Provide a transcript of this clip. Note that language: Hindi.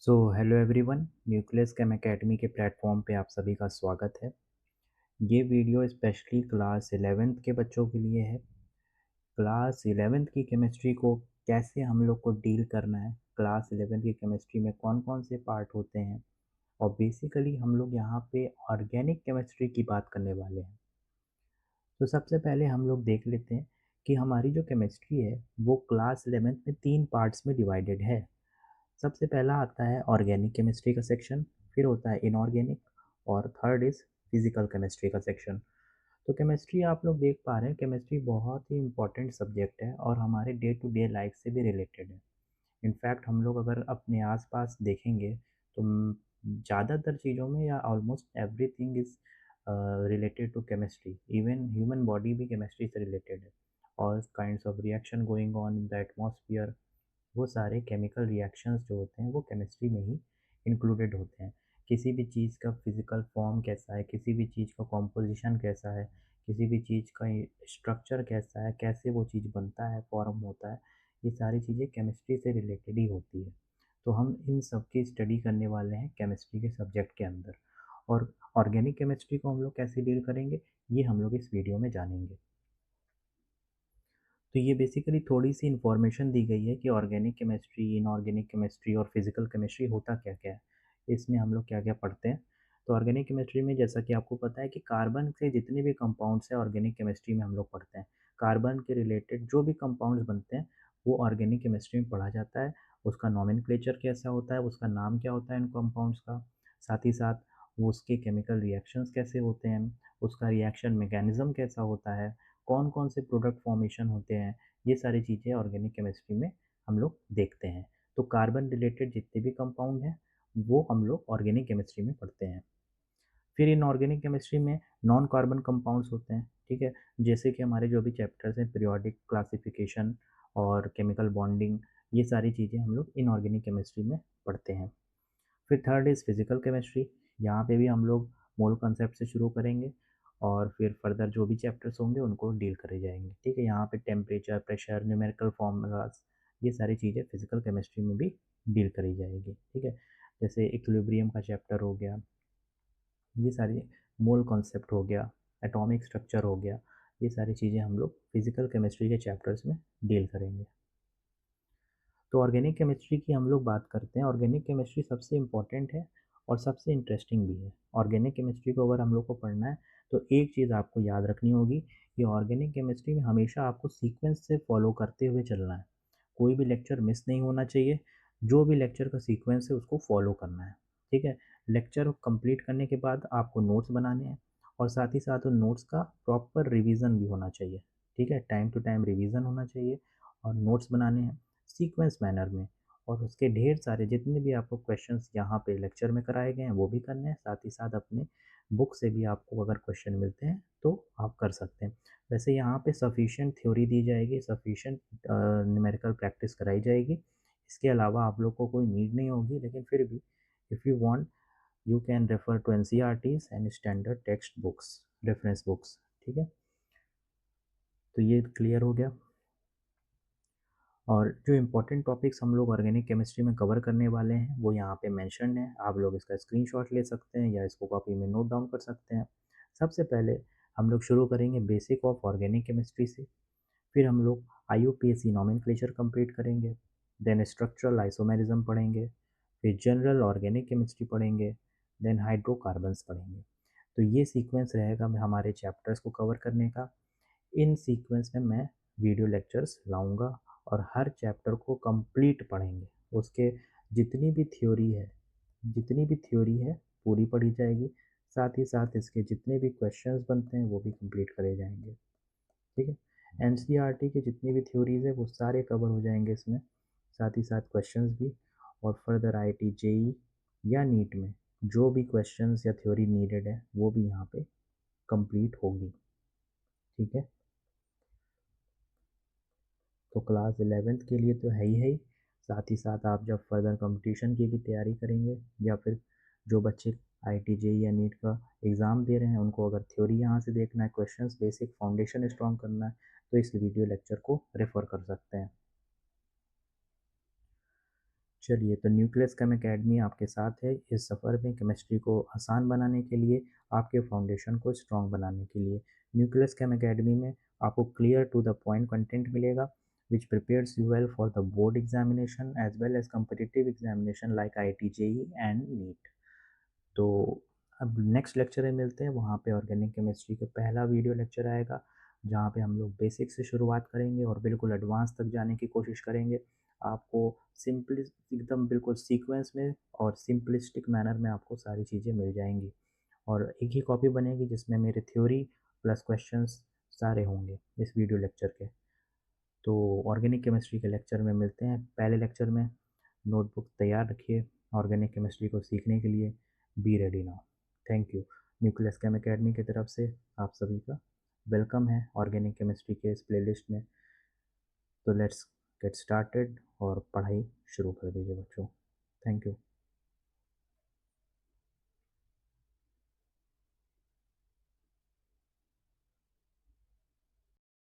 हेलो एवरीवन, न्यूक्लियस केम एकेडमी के प्लेटफॉर्म पे आप सभी का स्वागत है। ये वीडियो स्पेशली क्लास 11th के बच्चों के लिए है। क्लास 11th की केमिस्ट्री को कैसे हम लोग को डील करना है, क्लास 11th की केमिस्ट्री में कौन कौन से पार्ट होते हैं, और बेसिकली हम लोग यहाँ पे ऑर्गेनिक केमिस्ट्री की बात करने वाले हैं। तो सबसे पहले हम लोग देख लेते हैं कि हमारी जो केमिस्ट्री है वो क्लास 11th में 3 पार्ट्स में डिवाइडेड है। सबसे पहला आता है ऑर्गेनिक केमिस्ट्री का सेक्शन, फिर होता है इनऑर्गेनिक, और थर्ड इज़ फिजिकल केमिस्ट्री का सेक्शन। तो केमिस्ट्री आप लोग देख पा रहे हैं, केमिस्ट्री बहुत ही इंपॉर्टेंट सब्जेक्ट है और हमारे डे टू डे लाइफ से भी रिलेटेड है। इनफैक्ट हम लोग अगर अपने आसपास देखेंगे तो ज़्यादातर चीज़ों में या almost everything is related to chemistry. Even human body भी केमिस्ट्री से रिलेटेड है। और kinds of reaction going on in the atmosphere, वो सारे केमिकल रिएक्शंस जो होते हैं वो केमिस्ट्री में ही इंक्लूडेड होते हैं। किसी भी चीज़ का फिज़िकल फॉर्म कैसा है, किसी भी चीज़ का कॉम्पोजिशन कैसा है, किसी भी चीज़ का स्ट्रक्चर कैसा है, कैसे वो चीज़ बनता है, फॉर्म होता है, ये सारी चीज़ें केमिस्ट्री से रिलेटेड ही होती है। तो हम इन सब की स्टडी करने वाले हैं केमिस्ट्री के सब्जेक्ट के अंदर। और ऑर्गेनिक केमिस्ट्री को हम लोग कैसे डील करेंगे, ये हम लोग इस वीडियो में जानेंगे। तो ये बेसिकली थोड़ी सी इन्फॉर्मेशन दी गई है कि ऑर्गेनिक केमिस्ट्री, इनऑर्गेनिक केमिस्ट्री और फिजिकल केमिस्ट्री होता क्या क्या है, इसमें हम लोग क्या क्या पढ़ते हैं। तो ऑर्गेनिक केमिस्ट्री में जैसा कि आपको पता है कि कार्बन से जितने भी कंपाउंड्स हैं ऑर्गेनिक केमिस्ट्री में हम लोग पढ़ते हैं। कार्बन के रिलेटेड जो भी कंपाउंड्स बनते हैं वो ऑर्गेनिक केमिस्ट्री में पढ़ा जाता है। उसका नॉमेनक्लेचर कैसा होता है, उसका नाम क्या होता है इन कंपाउंड्स का, साथ ही साथ वो उसके केमिकल रिएक्शंस कैसे होते हैं, उसका रिएक्शन मैकेनिज़्म कैसा होता है, कौन कौन से प्रोडक्ट फॉर्मेशन होते हैं, ये सारी चीज़ें ऑर्गेनिक केमिस्ट्री में हम लोग देखते हैं। तो कार्बन रिलेटेड जितने भी कंपाउंड हैं वो हम लोग ऑर्गेनिक केमिस्ट्री में पढ़ते हैं। फिर इन ऑर्गेनिक केमिस्ट्री में नॉन कार्बन कंपाउंड्स होते हैं, ठीक है। जैसे कि हमारे जो भी चैप्टर्स हैं, पीरियोडिक क्लासिफिकेशन और केमिकल बॉन्डिंग, ये सारी चीज़ें हम लोग इनऑर्गेनिक केमिस्ट्री में पढ़ते हैं। फिर थर्ड इज़ फिजिकल केमिस्ट्री। यहाँ पे भी हम लोग मोल कॉन्सेप्ट से शुरू करेंगे और फिर फर्दर जो भी चैप्टर्स होंगे उनको डील करे जाएंगे, ठीक है। यहाँ पे टेम्परेचर, प्रेशर, न्यूमेरिकल फॉर्मूलाज, ये सारी चीज़ें फिजिकल केमिस्ट्री में भी डील करी जाएगी, ठीक है। जैसे इक्विलिब्रियम का चैप्टर हो गया, ये सारी मोल कॉन्सेप्ट हो गया, एटॉमिक स्ट्रक्चर हो गया, ये सारी चीज़ें हम लोग फिजिकल केमिस्ट्री के चैप्टर्स में डील करेंगे। तो ऑर्गेनिक केमिस्ट्री की हम लोग बात करते हैं। ऑर्गेनिक केमिस्ट्री सबसे इम्पॉर्टेंट है और सबसे इंटरेस्टिंग भी है। ऑर्गेनिक केमिस्ट्री को अगर हम लोग को पढ़ना है तो एक चीज़ आपको याद रखनी होगी कि ऑर्गेनिक केमिस्ट्री में हमेशा आपको सीक्वेंस से फॉलो करते हुए चलना है। कोई भी लेक्चर मिस नहीं होना चाहिए। जो भी लेक्चर का सीक्वेंस है उसको फॉलो करना है, ठीक है। लेक्चर कंप्लीट करने के बाद आपको नोट्स बनाने हैं और साथ ही साथ उन नोट्स का प्रॉपर रिवीजन भी होना चाहिए, ठीक है। टाइम टू टाइम रिवीजन होना चाहिए और नोट्स बनाने हैं सीक्वेंस मैनर में। और उसके ढेर सारे जितने भी आपको क्वेश्चंस यहाँ पे लेक्चर में कराए गए हैं वो भी करने हैं, साथ ही साथ अपने बुक से भी आपको अगर क्वेश्चन मिलते हैं तो आप कर सकते हैं। वैसे यहाँ पे सफिशिएंट थ्योरी दी जाएगी, सफिशिएंट न्यूमेरिकल प्रैक्टिस कराई जाएगी। इसके अलावा आप लोग को कोई नीड नहीं होगी, लेकिन फिर भी if you want you can refer to NCERTs and standard text books, reference books, ठीक है। तो ये क्लियर हो गया। और जो इम्पोर्टेंट टॉपिक्स हम लोग ऑर्गेनिक केमिस्ट्री में कवर करने वाले हैं वो यहाँ पे मेंशन्ड है। आप लोग इसका स्क्रीनशॉट ले सकते हैं या इसको कॉपी में नोट डाउन कर सकते हैं। सबसे पहले हम लोग शुरू करेंगे बेसिक ऑफ ऑर्गेनिक केमिस्ट्री से। फिर हम लोग IUPAC नॉमेनक्लेचर कंप्लीट करेंगे। देन स्ट्रक्चरल आइसोमेरिज्म पढ़ेंगे। फिर जनरल ऑर्गेनिक केमिस्ट्री पढ़ेंगे। देन हाइड्रोकार्बन्स पढ़ेंगे। तो ये सीक्वेंस रहेगा हमारे चैप्टर्स को कवर करने का। इन सीक्वेंस में मैं वीडियो लेक्चर्स लाऊंगा और हर चैप्टर को कंप्लीट पढ़ेंगे। उसके जितनी भी थ्योरी है, जितनी भी थ्योरी है पूरी पढ़ी जाएगी। साथ ही साथ इसके जितने भी क्वेश्चंस बनते हैं वो भी कंप्लीट करे जाएंगे, ठीक है। एनसीईआरटी की जितनी भी थ्योरीज है वो सारे कवर हो जाएंगे इसमें, साथ ही साथ क्वेश्चंस भी। और फर्दर IIT JEE या नीट में जो भी क्वेश्चंस या थ्योरी नीडेड है वो भी यहाँ पे कंप्लीट होगी, ठीक है। तो क्लास 11th के लिए तो है ही, साथ ही साथ आप जब फर्दर कंपटीशन की भी तैयारी करेंगे या फिर जो बच्चे IIT JEE या नीट का एग्ज़ाम दे रहे हैं उनको अगर थ्योरी यहाँ से देखना है, क्वेश्चंस बेसिक फाउंडेशन स्ट्रॉन्ग करना है, तो इस वीडियो लेक्चर को रेफ़र कर सकते हैं। चलिए, तो न्यूक्लियस केम अकेडमी आपके साथ है इस सफ़र में केमिस्ट्री को आसान बनाने के लिए, आपके फाउंडेशन को स्ट्रॉन्ग बनाने के लिए। न्यूक्लियस केम अकेडमी में आपको clear to the point content मिलेगा, which prepares you well for the board examination as well as competitive examination like IIT JEE and NEET. तो अब नेक्स्ट लेक्चर में मिलते हैं, वहाँ पे ऑर्गेनिक केमिस्ट्री का पहला वीडियो लेक्चर आएगा, जहाँ पे हम लोग बेसिक से शुरुआत करेंगे और बिल्कुल एडवांस तक जाने की कोशिश करेंगे। आपको सिंपली एकदम बिल्कुल सीक्वेंस में और सिंपलिस्टिक मैनर में आपको सारी चीज़ें मिल जाएंगी, और एक ही कॉपी बनेगी जिसमें मेरे थ्योरी प्लस क्वेश्चंस सारे होंगे इस वीडियो लेक्चर के। तो ऑर्गेनिक केमिस्ट्री के लेक्चर में मिलते हैं। पहले लेक्चर में नोटबुक तैयार रखिए ऑर्गेनिक केमिस्ट्री को सीखने के लिए। Be ready now. Thank you. Nucleus came academy की तरफ से आप सभी का वेलकम है ऑर्गेनिक केमिस्ट्री के इस प्लेलिस्ट में। तो लेट्स गेट स्टार्टेड और पढ़ाई शुरू कर दीजिए बच्चों। Thank you.